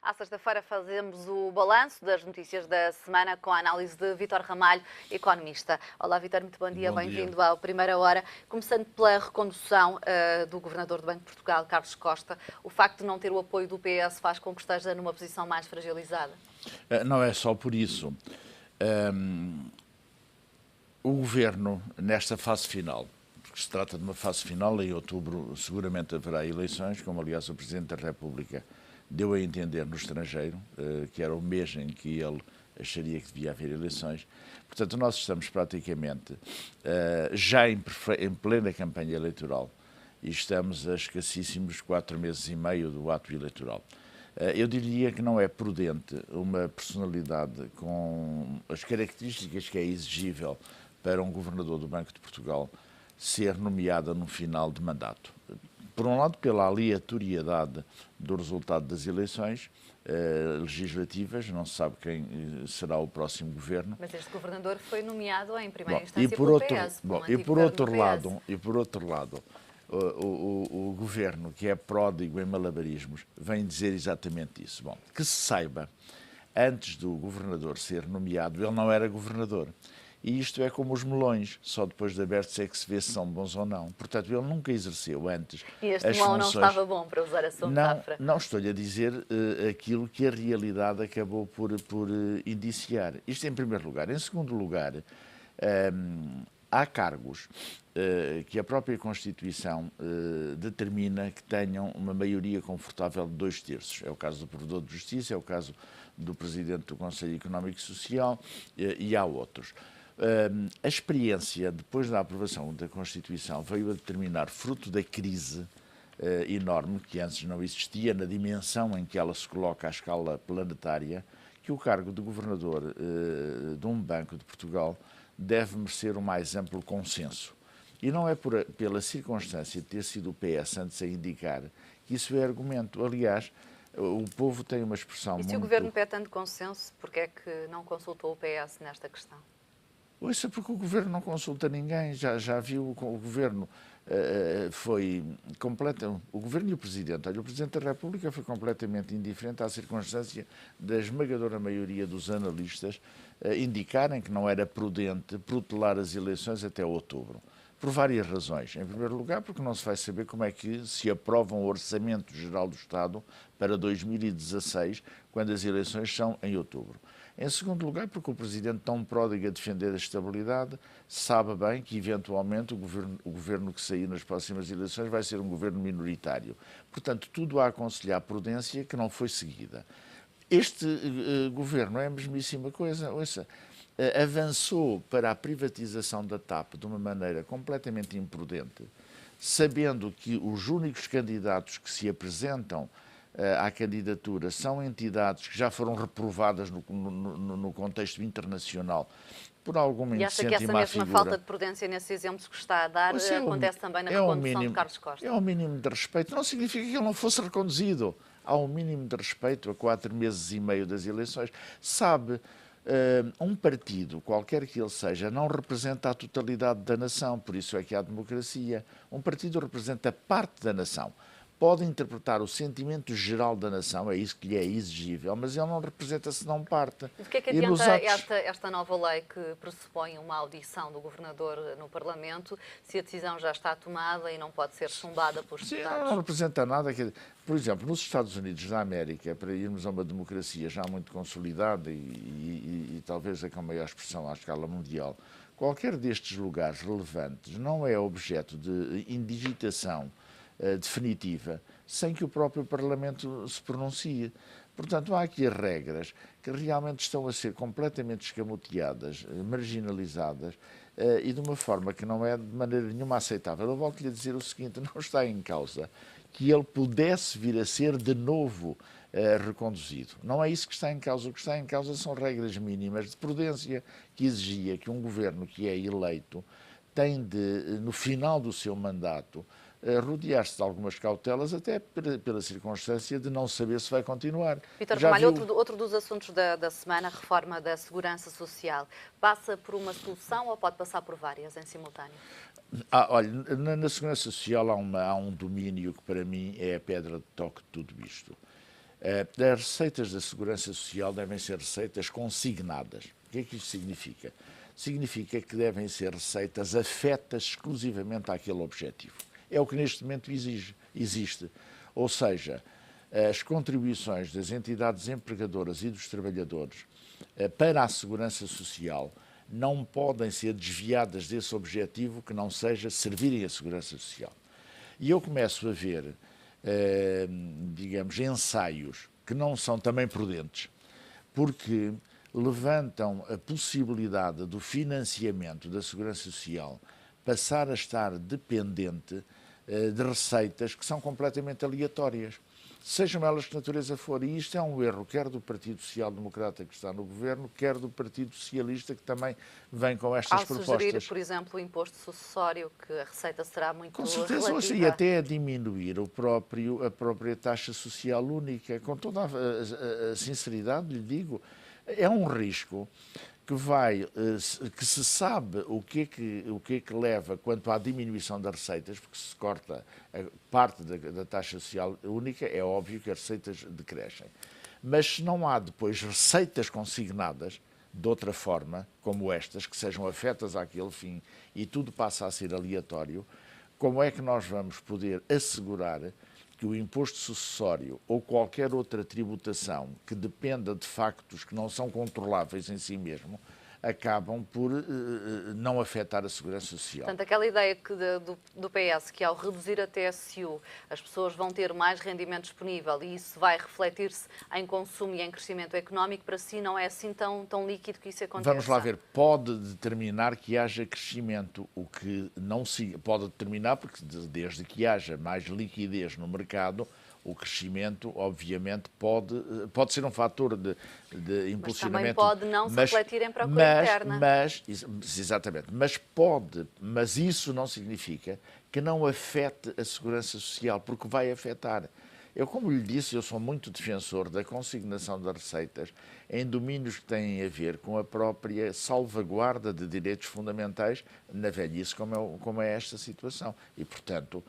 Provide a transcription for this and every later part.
À sexta-feira fazemos o balanço das notícias da semana com a análise de Vítor Ramalho, economista. Olá, Vítor, muito bom dia, bem-vindo à Primeira Hora. Começando pela recondução do Governador do Banco de Portugal, Carlos Costa, o facto de não ter o apoio do PS faz com que esteja numa posição mais fragilizada? Não é só por isso. O Governo, nesta fase final, porque se trata de uma fase final, em outubro seguramente haverá eleições, como aliás o Presidente da República deu a entender no estrangeiro, que era o mês em que ele acharia que devia haver eleições. Portanto, nós estamos praticamente já em plena campanha eleitoral e estamos a escassíssimos 4 meses e meio do ato eleitoral. Eu diria que não é prudente uma personalidade com as características que é exigível para um governador do Banco de Portugal ser nomeada no final de mandato. Por um lado, pela aleatoriedade do resultado das eleições legislativas, não se sabe quem será o próximo governo. Mas este governador foi nomeado em primeira instância e pelo PS. E por outro lado, o governo, que é pródigo em malabarismos, vem dizer exatamente isso. Bom, que se saiba, antes do governador ser nomeado, ele não era governador. E isto é como os melões, só depois de abertos é que se vê se são bons ou não. Portanto, ele nunca exerceu antes e este as melão funções... não estava bom, para usar a sua metáfora. Não estou-lhe a dizer aquilo que a realidade acabou por indiciar. Isto em primeiro lugar. Em segundo lugar, há cargos que a própria Constituição determina que tenham uma maioria confortável de 2/3. É o caso do Provedor de Justiça, é o caso do Presidente do Conselho Económico e Social e há outros. A experiência, depois da aprovação da Constituição, veio a determinar, fruto da crise enorme, que antes não existia, na dimensão em que ela se coloca à escala planetária, que o cargo de governador de um Banco de Portugal deve merecer o mais amplo consenso. E não é pela circunstância de ter sido o PS antes a indicar que isso é argumento. Aliás, o povo tem uma expressão muito... E se o Governo pede tanto consenso, porquê é que não consultou o PS nesta questão? Isso é porque o Governo não consulta ninguém. Já viu, o Governo foi completo. O Governo e o Presidente. Olha, o Presidente da República foi completamente indiferente à circunstância da esmagadora maioria dos analistas indicarem que não era prudente protelar as eleições até outubro. Por várias razões. Em primeiro lugar, porque não se vai saber como é que se aprova um Orçamento Geral do Estado para 2016, quando as eleições são em outubro. Em segundo lugar, porque o Presidente, tão pródigo a defender a estabilidade, sabe bem que, eventualmente, o governo que sair nas próximas eleições vai ser um governo minoritário. Portanto, tudo a aconselhar prudência que não foi seguida. Este governo é a mesmíssima coisa. Ouça, avançou para a privatização da TAP de uma maneira completamente imprudente, sabendo que os únicos candidatos que se apresentam à candidatura são entidades que já foram reprovadas no contexto internacional por alguma indecente e má figura. E acha que essa mesma falta de prudência nesses exemplos que está a dar acontece também na recondução de Carlos Costa? É um mínimo de respeito. Não significa que ele não fosse reconduzido. Há um mínimo de respeito a 4 meses e meio das eleições. Sabe, um partido, qualquer que ele seja, não representa a totalidade da nação. Por isso é que há democracia. Um partido representa parte da nação. Pode interpretar o sentimento geral da nação, é isso que lhe é exigível, mas ele não representa senão parte. E o que é que adianta esta nova lei que pressupõe uma audição do Governador no Parlamento, se a decisão já está tomada e não pode ser chumbada pelos deputados? Não representa nada. Por exemplo, nos Estados Unidos da América, para irmos a uma democracia já muito consolidada e talvez a com maior expressão à escala mundial, qualquer destes lugares relevantes não é objeto de indigitação definitiva, sem que o próprio Parlamento se pronuncie. Portanto, há aqui regras que realmente estão a ser completamente escamoteadas, marginalizadas, e de uma forma que não é de maneira nenhuma aceitável. Eu volto-lhe a dizer o seguinte, não está em causa que ele pudesse vir a ser de novo reconduzido. Não é isso que está em causa. O que está em causa são regras mínimas de prudência que exigia que um governo que é eleito tem de, no final do seu mandato, rodear-se de algumas cautelas, até pela circunstância de não saber se vai continuar. Vítor Ramalho, outro dos assuntos da semana, a reforma da Segurança Social. Passa por uma solução ou pode passar por várias em simultâneo? Olha, na Segurança Social há um domínio que para mim é a pedra de toque de tudo isto. As receitas da Segurança Social devem ser receitas consignadas. O que é que isto significa? Significa que devem ser receitas afetas exclusivamente àquele objetivo. É o que neste momento existe. Ou seja, as contribuições das entidades empregadoras e dos trabalhadores para a Segurança Social não podem ser desviadas desse objetivo que não seja servirem a Segurança Social. E eu começo a ver, digamos, ensaios que não são também prudentes, porque levantam a possibilidade do financiamento da Segurança Social passar a estar dependente de receitas que são completamente aleatórias, sejam elas de natureza for. E isto é um erro, quer do Partido Social Democrata que está no governo, quer do Partido Socialista que também vem com estas propostas. Ao sugerir, por exemplo, o imposto sucessório, que a receita será muito com certeza, relativa. E até a diminuir a própria taxa social única. Com toda a sinceridade lhe digo, é um risco que se sabe o que é que leva quanto à diminuição das receitas, porque se corta a parte da taxa social única, é óbvio que as receitas decrescem. Mas se não há depois receitas consignadas, de outra forma, como estas, que sejam afetas àquele fim e tudo passa a ser aleatório, como é que nós vamos poder assegurar que o imposto sucessório ou qualquer outra tributação que dependa de factos que não são controláveis em si mesmo, acabam por não afetar a Segurança Social? Portanto, aquela ideia do PS que ao reduzir a TSU as pessoas vão ter mais rendimento disponível e isso vai refletir-se em consumo e em crescimento económico, para si não é assim tão líquido que isso aconteça? Vamos lá ver, pode determinar que haja crescimento, o que não se pode determinar, porque desde que haja mais liquidez no mercado, o crescimento, obviamente, pode ser um fator de impulsionamento. Mas também pode não se refletir em procura interna. Exatamente. Mas isso não significa que não afete a Segurança Social, porque vai afetar. Eu, como lhe disse, eu sou muito defensor da consignação das receitas em domínios que têm a ver com a própria salvaguarda de direitos fundamentais na velhice, como é esta situação. E, portanto,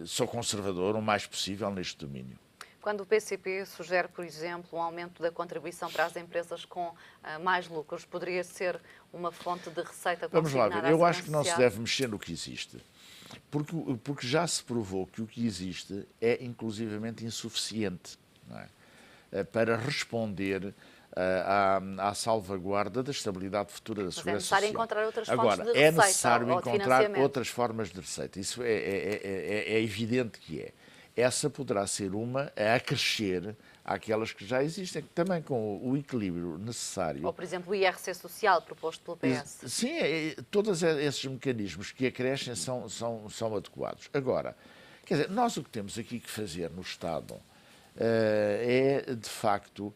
sou conservador o mais possível neste domínio. Quando o PCP sugere, por exemplo, um aumento da contribuição para as empresas com mais lucros, poderia ser uma fonte de receita consignada? Vamos lá ver, eu acho que não se deve mexer no que existe. Porque já se provou que o que existe é inclusivamente insuficiente, não é? Para responder à salvaguarda da estabilidade futura da Segurança Social. Mas é necessário encontrar outras fontes Agora, de receita. é necessário encontrar outras formas de receita. Isso é evidente que é. Essa poderá ser uma a acrescer àquelas que já existem, também com o equilíbrio necessário. Ou, por exemplo, o IRC social proposto pelo PS. Sim, todos esses mecanismos que acrescem são adequados. Agora, quer dizer, nós o que temos aqui que fazer no Estado é, de facto,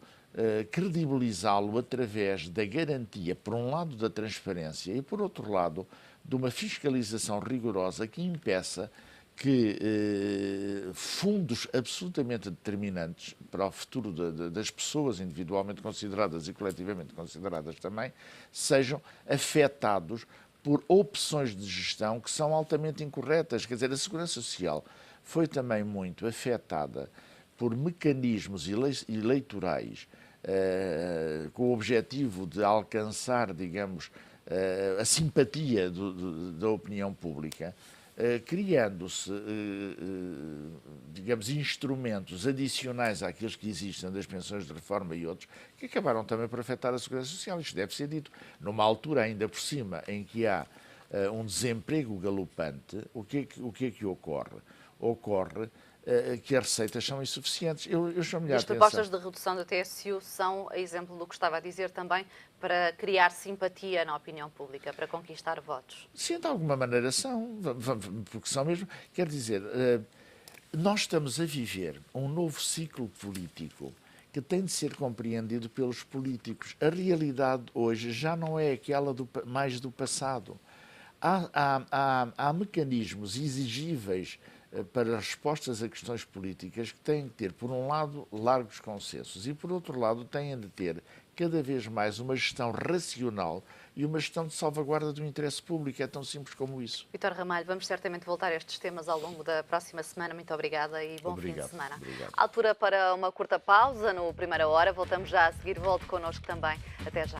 credibilizá-lo através da garantia, por um lado, da transparência e, por outro lado, de uma fiscalização rigorosa que impeça que fundos absolutamente determinantes para o futuro das pessoas individualmente consideradas e coletivamente consideradas também sejam afetados por opções de gestão que são altamente incorretas. Quer dizer, a Segurança Social foi também muito afetada por mecanismos eleitorais com o objetivo de alcançar, digamos, a simpatia da opinião pública, criando-se, digamos, instrumentos adicionais àqueles que existem das pensões de reforma e outros, que acabaram também por afetar a Segurança Social. Isto deve ser dito. Numa altura ainda por cima em que há um desemprego galopante, o que é que ocorre? Ocorre que as receitas são insuficientes. Eu chamo-lhe a atenção. As propostas de redução da TSU são exemplo do que estava a dizer também, para criar simpatia na opinião pública, para conquistar votos? Sim, de alguma maneira são, porque são mesmo. Quer dizer, nós estamos a viver um novo ciclo político que tem de ser compreendido pelos políticos. A realidade hoje já não é aquela mais do passado. Há mecanismos exigíveis para respostas a questões políticas que têm que ter, por um lado, largos consensos e, por outro lado, têm de ter cada vez mais uma gestão racional e uma gestão de salvaguarda do interesse público. É tão simples como isso. Vítor Ramalho, vamos certamente voltar a estes temas ao longo da próxima semana. Muito obrigada e bom fim de semana. Obrigado. Altura para uma curta pausa no Primeira Hora. Voltamos já a seguir. Volte connosco também. Até já.